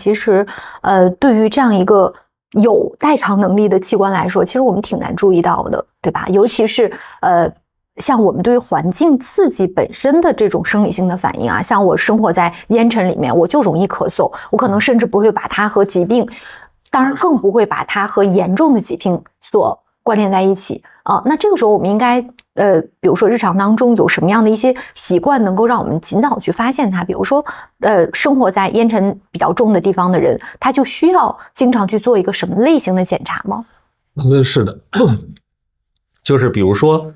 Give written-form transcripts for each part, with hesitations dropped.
其实，对于这样一个有代偿能力的器官来说，其实我们挺难注意到的，对吧？尤其是像我们对于环境刺激本身的这种生理性的反应啊，像我生活在烟尘里面，我就容易咳嗽，我可能甚至不会把它和疾病，当然更不会把它和严重的疾病所关联在一起啊。那这个时候我们应该比如说日常当中有什么样的一些习惯能够让我们尽早去发现它？比如说生活在烟尘比较重的地方的人，他就需要经常去做一个什么类型的检查吗？是的，就是比如说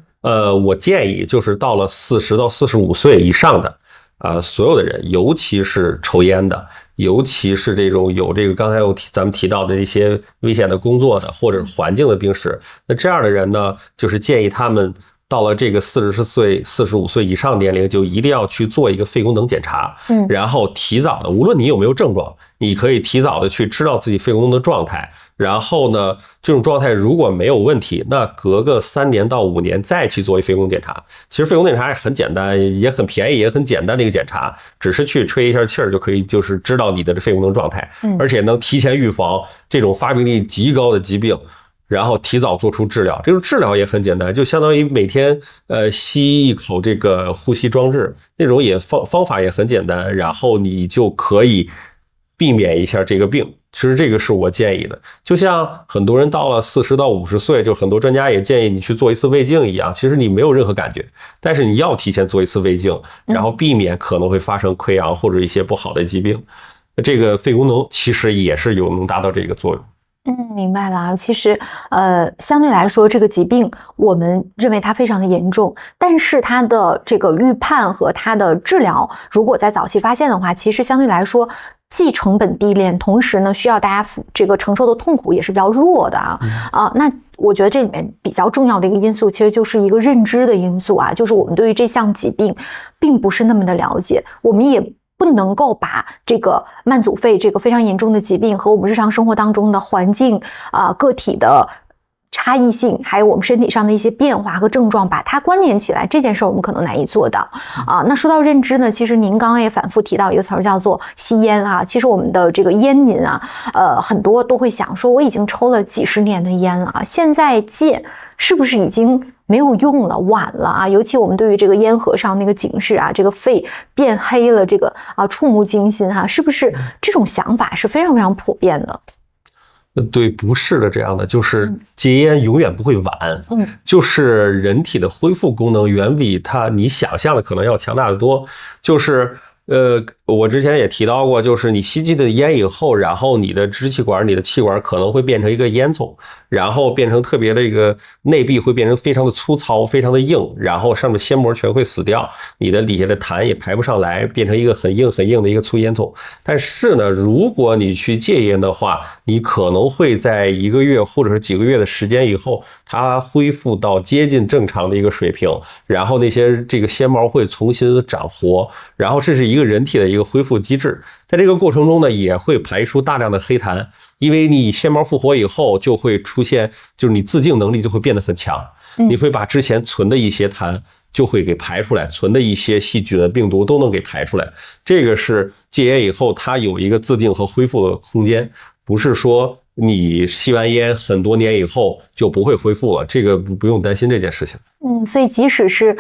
我建议就是到了40到45岁以上的所有的人，尤其是抽烟的，尤其是这种有这个刚才咱们提到的一些危险的工作的或者环境的病史，那这样的人呢，就是建议他们到了这个40岁、45岁以上年龄，就一定要去做一个肺功能检查，然后提早的，无论你有没有症状，你可以提早的去知道自己肺功能的状态。然后呢，这种状态如果没有问题，那隔个3年到5年再去做一肺功能检查。其实肺功能检查很简单，也很便宜，也很简单的一个检查，只是去吹一下气儿就可以，就是知道你的肺功能状态，而且能提前预防这种发病率极高的疾病。然后提早做出治疗，这种治疗也很简单，就相当于每天吸一口这个呼吸装置，那种也方法也很简单，然后你就可以避免一下这个病。其实这个是我建议的，就像很多人到了40到50岁，就很多专家也建议你去做一次胃镜一样，其实你没有任何感觉，但是你要提前做一次胃镜，然后避免可能会发生溃疡或者一些不好的疾病。这个肺功能其实也是能达到这个作用。明白了。其实，相对来说，这个疾病我们认为它非常的严重，但是它的这个预判和它的治疗，如果在早期发现的话，其实相对来说既成本低廉，同时呢，需要大家这个承受的痛苦也是比较弱的那我觉得这里面比较重要的一个因素，其实就是一个认知的因素啊，就是我们对于这项疾病并不是那么的了解，我们也不能够把这个慢阻肺这个非常严重的疾病和我们日常生活当中的环境个体的差异性，还有我们身体上的一些变化和症状把它关联起来，这件事我们可能难以做到那说到认知呢，其实您刚刚也反复提到一个词儿叫做吸烟其实我们的这个烟民很多都会想说，我已经抽了几十年的烟了现在戒是不是已经没有用了，晚了尤其我们对于这个烟盒上那个警示这个肺变黑了，这个触目惊心是不是这种想法是非常非常普遍的？对，不是的，这样的就是戒烟永远不会晚，就是人体的恢复功能远比你想象的可能要强大得多，就是我之前也提到过，就是你吸进的烟以后，然后你的支气管、你的气管可能会变成一个烟囱，然后变成特别的一个内壁会变成非常的粗糙、非常的硬，然后上面纤膜全会死掉，你的底下的痰也排不上来，变成一个很硬很硬的一个粗烟囱。但是呢，如果你去戒烟的话，你可能会在1个月或者是几个月的时间以后，它恢复到接近正常的一个水平，然后那些这个纤毛会重新的长活，然后这是一个人体的一个恢复机制。在这个过程中呢，也会排出大量的黑痰，因为你纤毛复活以后就会出现，就是你自净能力就会变得很强，你会把之前存的一些痰就会给排出来，存的一些细菌病毒都能给排出来。这个是戒烟以后它有一个自净和恢复的空间，不是说你吸完烟很多年以后就不会恢复了，这个不用担心这件事情。所以即使是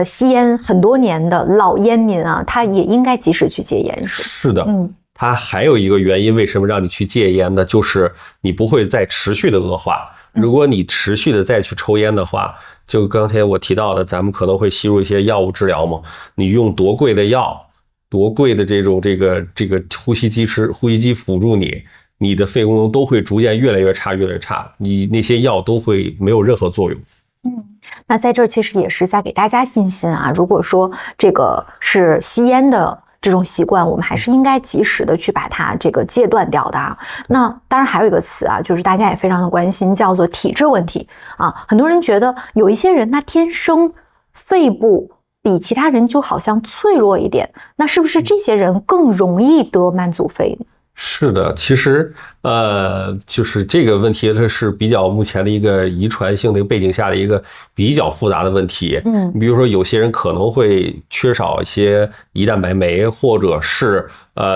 吸烟很多年的老烟民他也应该及时去戒烟。是的，它还有一个原因，为什么让你去戒烟呢？就是你不会再持续的恶化。如果你持续的再去抽烟的话，就刚才我提到的，咱们可能会吸入一些药物治疗嘛。你用多贵的药，多贵的这个呼吸机辅助你的肺功能都会逐渐越来越差，越来越差。你那些药都会没有任何作用。那在这儿其实也是在给大家信心如果说这个是吸烟的这种习惯，我们还是应该及时的去把它这个戒断掉的那当然还有一个词就是大家也非常的关心，叫做体质问题很多人觉得有一些人他天生肺部比其他人就好像脆弱一点，那是不是这些人更容易得慢阻肺？是的，其实就是这个问题，它是比较目前的一个遗传性的一个背景下的一个比较复杂的问题。你比如说有些人可能会缺少一些胰蛋白酶，或者是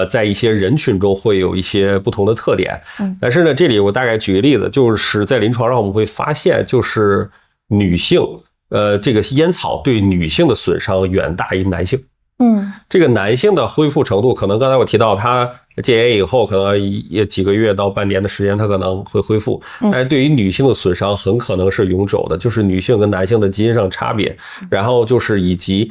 在一些人群中会有一些不同的特点。但是呢，这里我大概举个例子，就是在临床上我们会发现，就是女性这个烟草对女性的损伤远大于男性。这个男性的恢复程度，可能刚才我提到，他戒烟以后，可能也几个月到半年的时间，他可能会恢复。但是对于女性的损伤，很可能是永久的，就是女性跟男性的基因上差别，然后就是以及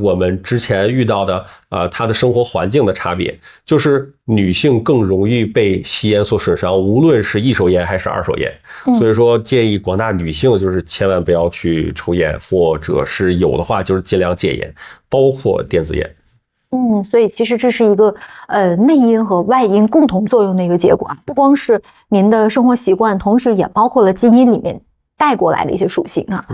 我们之前遇到的他的生活环境的差别，就是女性更容易被吸烟所损伤，无论是一手烟还是二手烟。所以说，建议广大女性就是千万不要去抽烟，或者是有的话就是尽量戒烟，包括电子烟。所以其实这是一个内因和外因共同作用的一个结果啊，不光是您的生活习惯，同时也包括了基因里面带过来的一些属性啊。